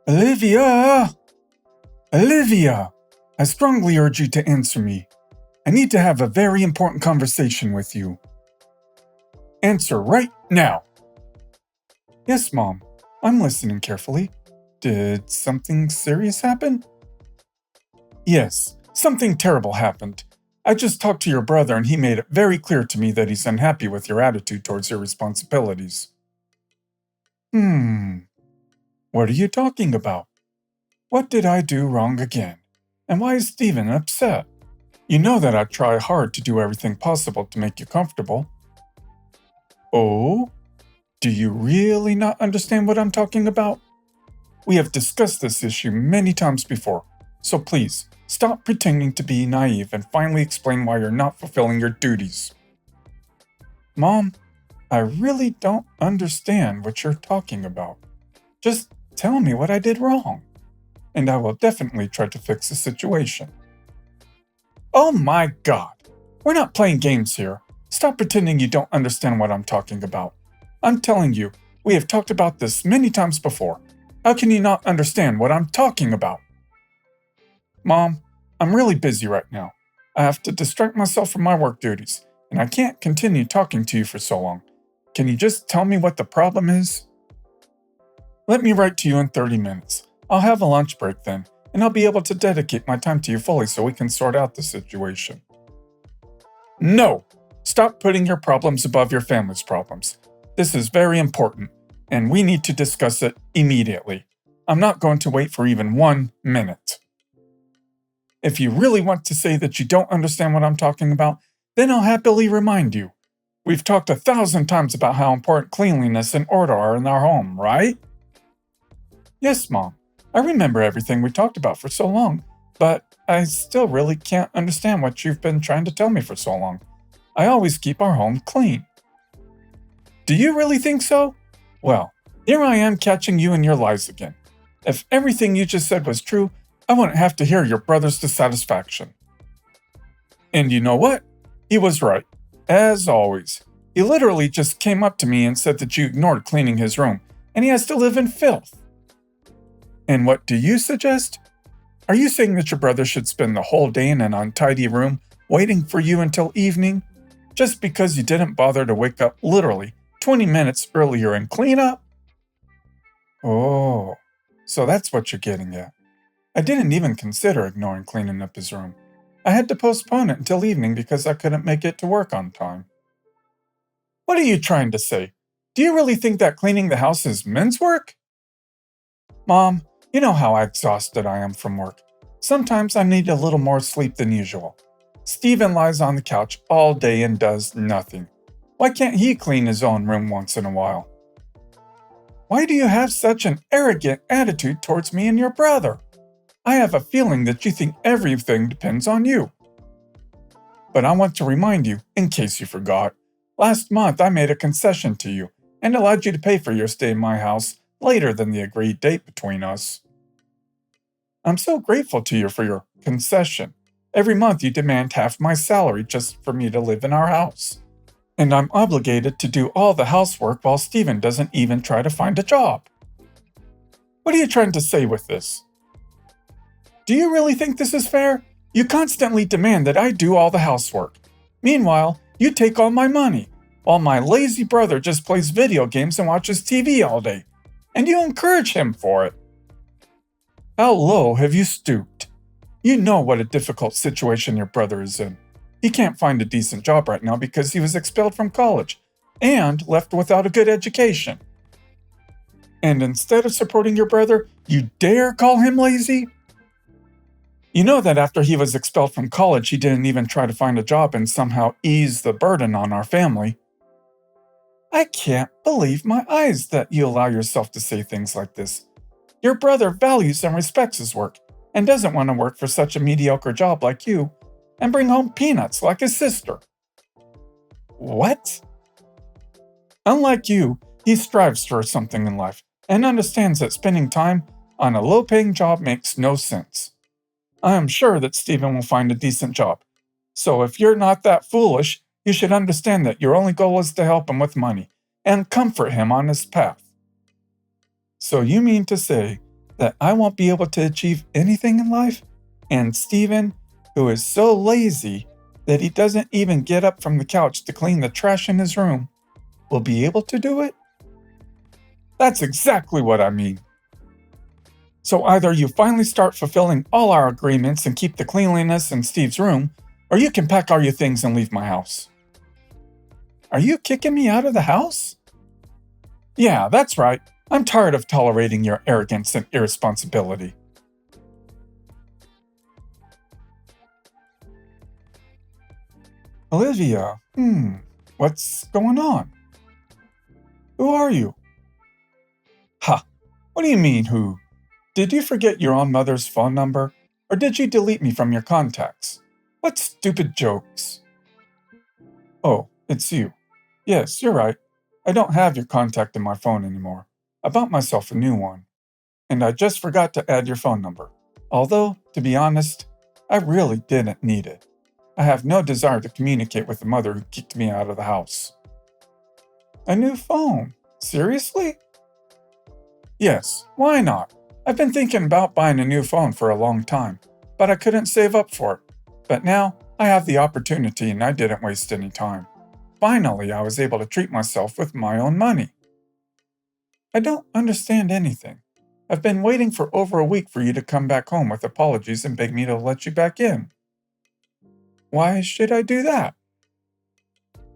Olivia! Olivia! I strongly urge you to answer me. I need to have a very important conversation with you. Answer right now. Yes, Mom. I'm listening carefully. Did something serious happen? Yes, something terrible happened. I just talked to your brother and he made it very clear to me that he's unhappy with your attitude towards your responsibilities. What are you talking about? What did I do wrong again? And why is Stephen upset? You know that I try hard to do everything possible to make you comfortable. Oh? Do you really not understand what I'm talking about? We have discussed this issue many times before, so please, stop pretending to be naive and finally explain why you're not fulfilling your duties. Mom, I really don't understand what you're talking about. Just tell me what I did wrong, and I will definitely try to fix the situation. Oh my God! We're not playing games here. Stop pretending you don't understand what I'm talking about. I'm telling you, we have talked about this many times before. How can you not understand what I'm talking about? Mom, I'm really busy right now. I have to distract myself from my work duties, and I can't continue talking to you for so long. Can you just tell me what the problem is? Let me write to you in 30 minutes. I'll have a lunch break then, and I'll be able to dedicate my time to you fully so we can sort out the situation. No! Stop putting your problems above your family's problems. This is very important, and we need to discuss it immediately. I'm not going to wait for even 1 minute. If you really want to say that you don't understand what I'm talking about, then I'll happily remind you. We've talked 1,000 times about how important cleanliness and order are in our home, right? Yes, Mom. I remember everything we talked about for so long, but I still really can't understand what you've been trying to tell me for so long. I always keep our home clean. Do you really think so? Well, here I am catching you in your lies again. If everything you just said was true, I wouldn't have to hear your brother's dissatisfaction. And you know what? He was right. As always. He literally just came up to me and said that you ignored cleaning his room, and he has to live in filth. And what do you suggest? Are you saying that your brother should spend the whole day in an untidy room waiting for you until evening, just because you didn't bother to wake up literally 20 minutes earlier and clean up? Oh, so that's what you're getting at. I didn't even consider ignoring cleaning up his room. I had to postpone it until evening because I couldn't make it to work on time. What are you trying to say? Do you really think that cleaning the house is men's work? Mom, you know how exhausted I am from work. Sometimes I need a little more sleep than usual. Stephen lies on the couch all day and does nothing. Why can't he clean his own room once in a while? Why do you have such an arrogant attitude towards me and your brother? I have a feeling that you think everything depends on you. But I want to remind you, in case you forgot, last month I made a concession to you and allowed you to pay for your stay in my house later than the agreed date between us. I'm so grateful to you for your concession. Every month you demand half my salary just for me to live in our house. And I'm obligated to do all the housework while Stephen doesn't even try to find a job. What are you trying to say with this? Do you really think this is fair? You constantly demand that I do all the housework. Meanwhile, you take all my money, while my lazy brother just plays video games and watches TV all day. And you encourage him for it. How low have you stooped? You know what a difficult situation your brother is in. He can't find a decent job right now because he was expelled from college and left without a good education. And instead of supporting your brother, you dare call him lazy? You know that after he was expelled from college, he didn't even try to find a job and somehow ease the burden on our family. I can't believe my eyes that you allow yourself to say things like this. Your brother values and respects his work and doesn't want to work for such a mediocre job like you and bring home peanuts like his sister. What? Unlike you, he strives for something in life and understands that spending time on a low-paying job makes no sense. I am sure that Stephen will find a decent job. So if you're not that foolish, you should understand that your only goal is to help him with money and comfort him on his path. So you mean to say that I won't be able to achieve anything in life? And Steven, who is so lazy that he doesn't even get up from the couch to clean the trash in his room, will be able to do it? That's exactly what I mean. So either you finally start fulfilling all our agreements and keep the cleanliness in Steve's room, or you can pack all your things and leave my house. Are you kicking me out of the house? Yeah, that's right. I'm tired of tolerating your arrogance and irresponsibility. Olivia, what's going on? Who are you? Ha, what do you mean, who? Did you forget your own mother's phone number? Or did you delete me from your contacts? What stupid jokes? Oh, it's you. Yes, you're right. I don't have your contact in my phone anymore. I bought myself a new one. And I just forgot to add your phone number. Although, to be honest, I really didn't need it. I have no desire to communicate with the mother who kicked me out of the house. A new phone? Seriously? Yes, why not? I've been thinking about buying a new phone for a long time, but I couldn't save up for it. But now, I have the opportunity and I didn't waste any time. Finally, I was able to treat myself with my own money. I don't understand anything. I've been waiting for over a week for you to come back home with apologies and beg me to let you back in. Why should I do that?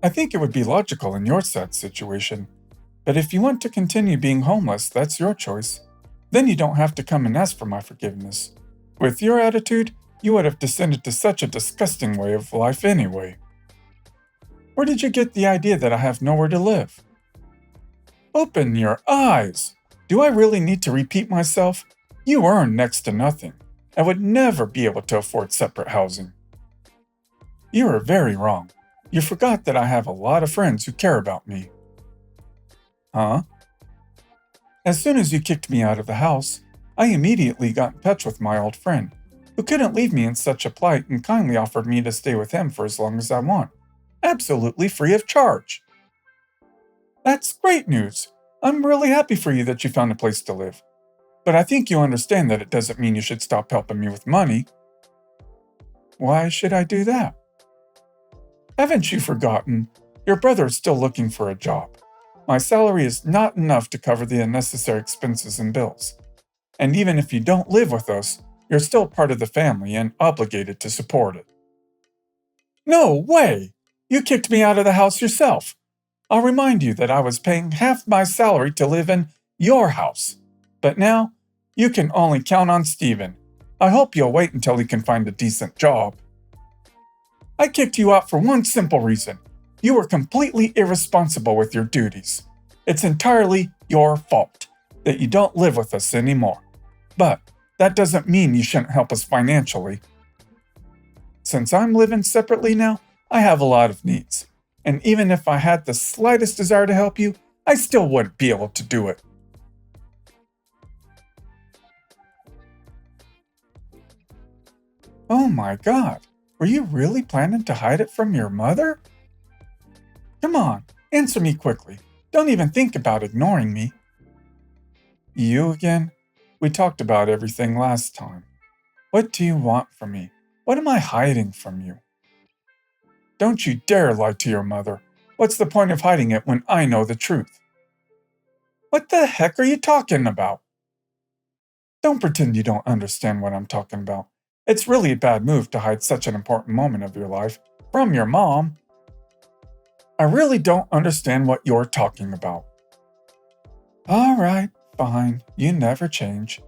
I think it would be logical in your sad situation. But if you want to continue being homeless, that's your choice. Then you don't have to come and ask for my forgiveness. With your attitude, you would have descended to such a disgusting way of life anyway. Where did you get the idea that I have nowhere to live? Open your eyes! Do I really need to repeat myself? You earn next to nothing. I would never be able to afford separate housing. You are very wrong. You forgot that I have a lot of friends who care about me. Huh? As soon as you kicked me out of the house, I immediately got in touch with my old friend, who couldn't leave me in such a plight and kindly offered me to stay with him for as long as I want, absolutely free of charge. That's great news. I'm really happy for you that you found a place to live. But I think you understand that it doesn't mean you should stop helping me with money. Why should I do that? Haven't you forgotten? Your brother is still looking for a job. My salary is not enough to cover the unnecessary expenses and bills. And even if you don't live with us, you're still part of the family and obligated to support it. No way! You kicked me out of the house yourself. I'll remind you that I was paying half my salary to live in your house. But now, you can only count on Steven. I hope you'll wait until he can find a decent job. I kicked you out for one simple reason. You were completely irresponsible with your duties. It's entirely your fault that you don't live with us anymore. But that doesn't mean you shouldn't help us financially. Since I'm living separately now, I have a lot of needs. And even if I had the slightest desire to help you, I still wouldn't be able to do it. Oh my God, were you really planning to hide it from your mother? Come on, answer me quickly. Don't even think about ignoring me. You again? We talked about everything last time. What do you want from me? What am I hiding from you? Don't you dare lie to your mother. What's the point of hiding it when I know the truth? What the heck are you talking about? Don't pretend you don't understand what I'm talking about. It's really a bad move to hide such an important moment of your life from your mom. I really don't understand what you're talking about. All right, fine. You never change.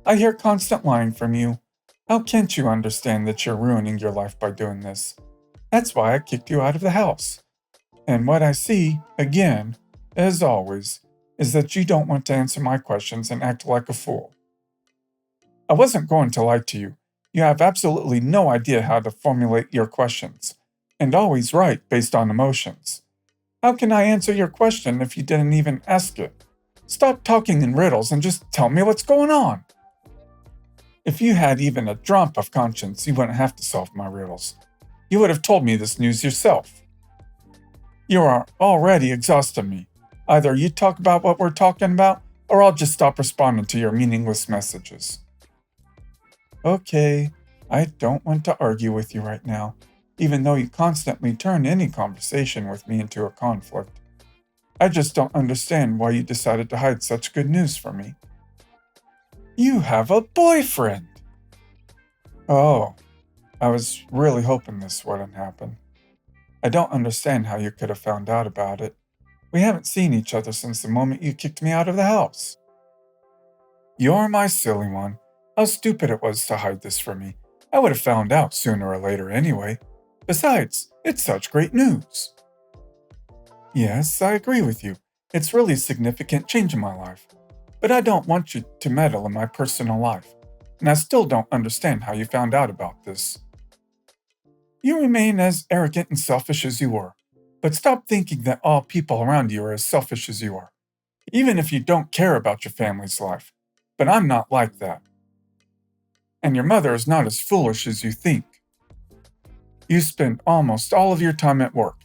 I hear constant lying from you. How can't you understand that you're ruining your life by doing this? That's why I kicked you out of the house. And what I see, again, as always, is that you don't want to answer my questions and act like a fool. I wasn't going to lie to you. You have absolutely no idea how to formulate your questions, and always write based on emotions. How can I answer your question if you didn't even ask it? Stop talking in riddles and just tell me what's going on. If you had even a drop of conscience, you wouldn't have to solve my riddles. You would have told me this news yourself. You are already exhausting me. Either you talk about what we're talking about, or I'll just stop responding to your meaningless messages. Okay, I don't want to argue with you right now, even though you constantly turn any conversation with me into a conflict. I just don't understand why you decided to hide such good news from me. You have a boyfriend! Oh, I was really hoping this wouldn't happen. I don't understand how you could have found out about it. We haven't seen each other since the moment you kicked me out of the house. You're my silly one. How stupid it was to hide this from me. I would have found out sooner or later anyway. Besides, it's such great news. Yes, I agree with you. It's really a significant change in my life. But I don't want you to meddle in my personal life. And I still don't understand how you found out about this. You remain as arrogant and selfish as you were. But stop thinking that all people around you are as selfish as you are. Even if you don't care about your family's life. But I'm not like that. And your mother is not as foolish as you think. You spend almost all of your time at work,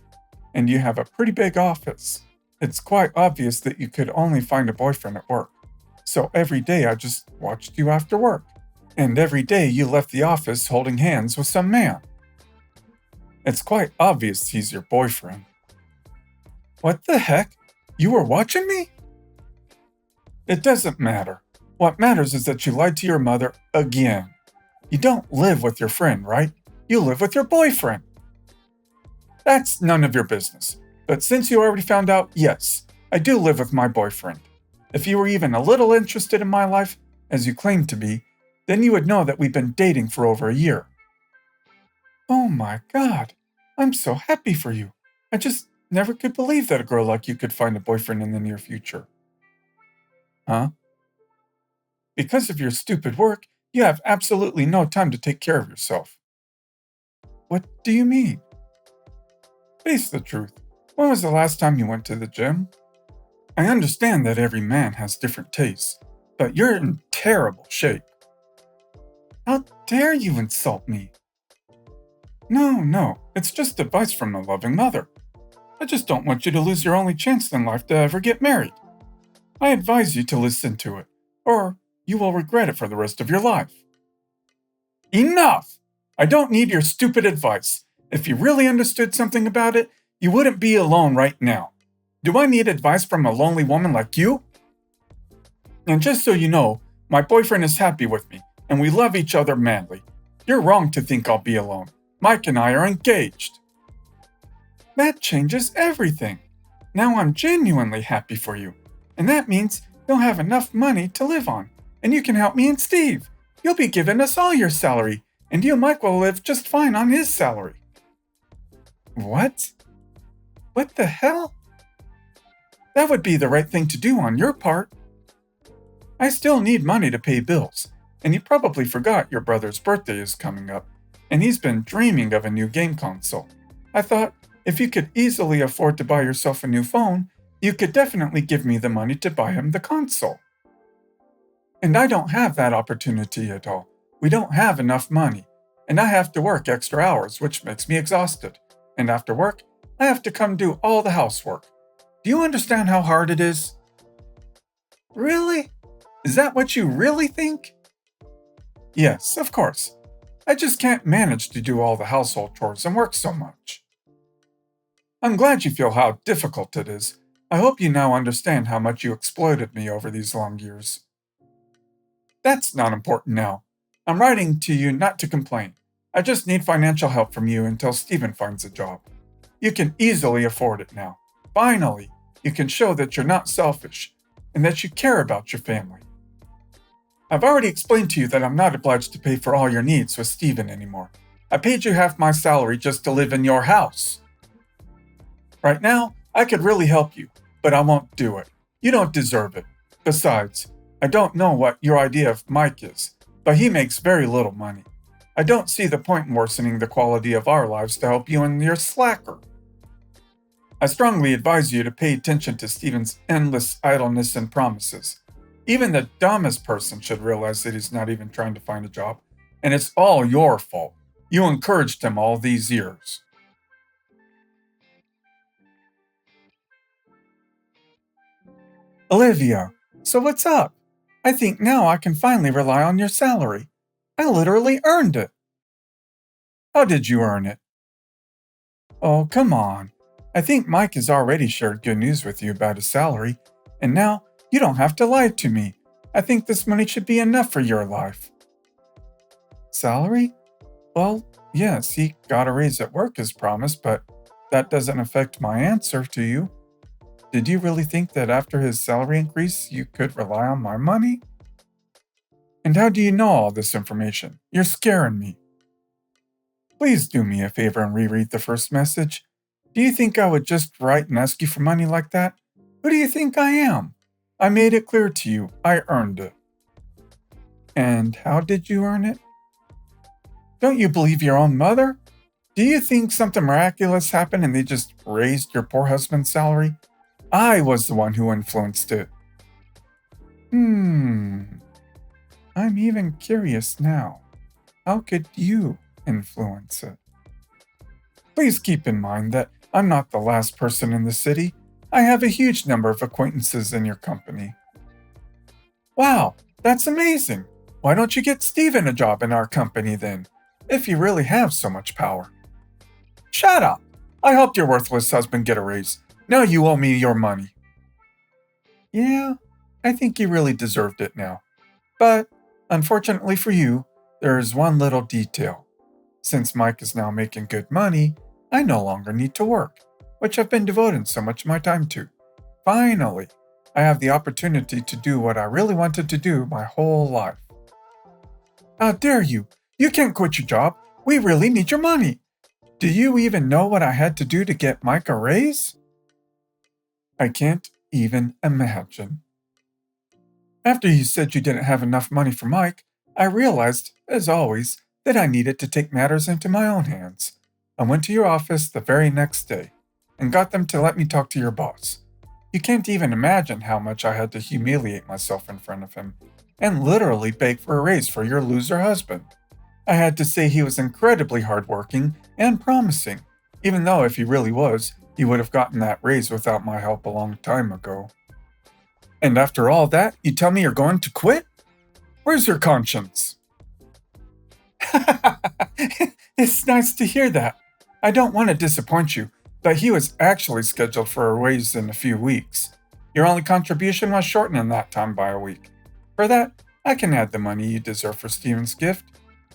and you have a pretty big office. It's quite obvious that you could only find a boyfriend at work. So every day I just watched you after work. And every day you left the office holding hands with some man. It's quite obvious he's your boyfriend. What the heck? You were watching me? It doesn't matter. What matters is that you lied to your mother again. You don't live with your friend, right? You live with your boyfriend. That's none of your business. But since you already found out, yes, I do live with my boyfriend. If you were even a little interested in my life, as you claim to be, then you would know that we've been dating for over a year. Oh my God, I'm so happy for you. I just never could believe that a girl like you could find a boyfriend in the near future. Huh? Because of your stupid work, you have absolutely no time to take care of yourself. What do you mean? Face the truth. When was the last time you went to the gym? I understand that every man has different tastes, but you're in terrible shape. How dare you insult me? No, it's just advice from a loving mother. I just don't want you to lose your only chance in life to ever get married. I advise you to listen to it, or you will regret it for the rest of your life. Enough! I don't need your stupid advice. If you really understood something about it, you wouldn't be alone right now. Do I need advice from a lonely woman like you? And just so you know, my boyfriend is happy with me, and we love each other madly. You're wrong to think I'll be alone. Mike and I are engaged. That changes everything. Now I'm genuinely happy for you. And that means you'll have enough money to live on. And you can help me and Steve. You'll be giving us all your salary. And you and Mike will live just fine on his salary. What? What the hell? That would be the right thing to do on your part. I still need money to pay bills. And you probably forgot your brother's birthday is coming up. And he's been dreaming of a new game console. I thought, if you could easily afford to buy yourself a new phone, you could definitely give me the money to buy him the console. And I don't have that opportunity at all. We don't have enough money. And I have to work extra hours, which makes me exhausted. And after work, I have to come do all the housework. Do you understand how hard it is? Really? Is that what you really think? Yes, of course. I just can't manage to do all the household chores and work so much. I'm glad you feel how difficult it is. I hope you now understand how much you exploited me over these long years. That's not important now. I'm writing to you not to complain. I just need financial help from you until Stephen finds a job. You can easily afford it now. Finally, you can show that you're not selfish and that you care about your family. I've already explained to you that I'm not obliged to pay for all your needs with Stephen anymore. I paid you half my salary just to live in your house. Right now, I could really help you, but I won't do it. You don't deserve it. Besides, I don't know what your idea of Mike is, but he makes very little money. I don't see the point in worsening the quality of our lives to help you and your slacker. I strongly advise you to pay attention to Stephen's endless idleness and promises. Even the dumbest person should realize that he's not even trying to find a job, and it's all your fault. You encouraged him all these years. Olivia, So what's up? I think now I can finally rely on your salary. I literally earned it. How did you earn it? Oh, come on. I think Mike has already shared good news with you about his salary, and now you don't have to lie to me. I think this money should be enough for your life. Salary? Well, yes, he got a raise at work as promised, but that doesn't affect my answer to you. Did you really think that after his salary increase, you could rely on my money? And how do you know all this information? You're scaring me. Please do me a favor and reread the first message. Do you think I would just write and ask you for money like that? Who do you think I am? I made it clear to you. I earned it. And how did you earn it? Don't you believe your own mother? Do you think something miraculous happened and they just raised your poor husband's salary? I was the one who influenced it. I'm even curious now. How could you influence it? Please keep in mind that I'm not the last person in the city. I have a huge number of acquaintances in your company. Wow, that's amazing. Why don't you get Steven a job in our company then, if you really have so much power? Shut up! I helped your worthless husband get a raise. Now you owe me your money. Yeah, I think you really deserved it now. But, unfortunately for you, there is one little detail. Since Mike is now making good money, I no longer need to work, which I've been devoting so much of my time to. Finally, I have the opportunity to do what I really wanted to do my whole life. How dare you! You can't quit your job. We really need your money. Do you even know what I had to do to get Mike a raise? I can't even imagine. After you said you didn't have enough money for Mike, I realized, as always, that I needed to take matters into my own hands. I went to your office the very next day and got them to let me talk to your boss. You can't even imagine how much I had to humiliate myself in front of him and literally beg for a raise for your loser husband. I had to say he was incredibly hardworking and promising, even though if he really was, he would have gotten that raise without my help a long time ago. And after all that, you tell me you're going to quit? Where's your conscience? It's nice to hear that. I don't want to disappoint you, but he was actually scheduled for a raise in a few weeks. Your only contribution was shortening that time by a week. For that, I can add the money you deserve for Steven's gift.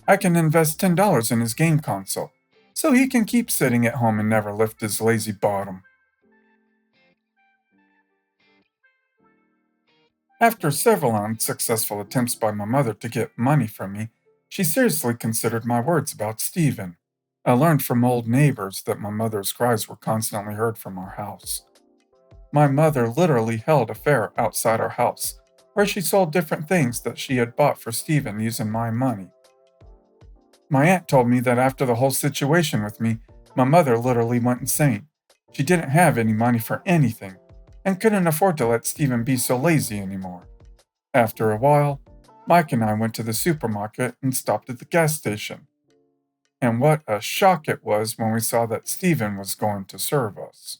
I can invest $10 in his game console, so he can keep sitting at home and never lift his lazy bottom. After several unsuccessful attempts by my mother to get money from me, she seriously considered my words about Stephen. I learned from old neighbors that my mother's cries were constantly heard from our house. My mother literally held a fair outside our house, where she sold different things that she had bought for Stephen using my money. My aunt told me that after the whole situation with me, my mother literally went insane. She didn't have any money for anything, and couldn't afford to let Stephen be so lazy anymore. After a while, Mike and I went to the supermarket and stopped at the gas station. And what a shock it was when we saw that Stephen was going to serve us.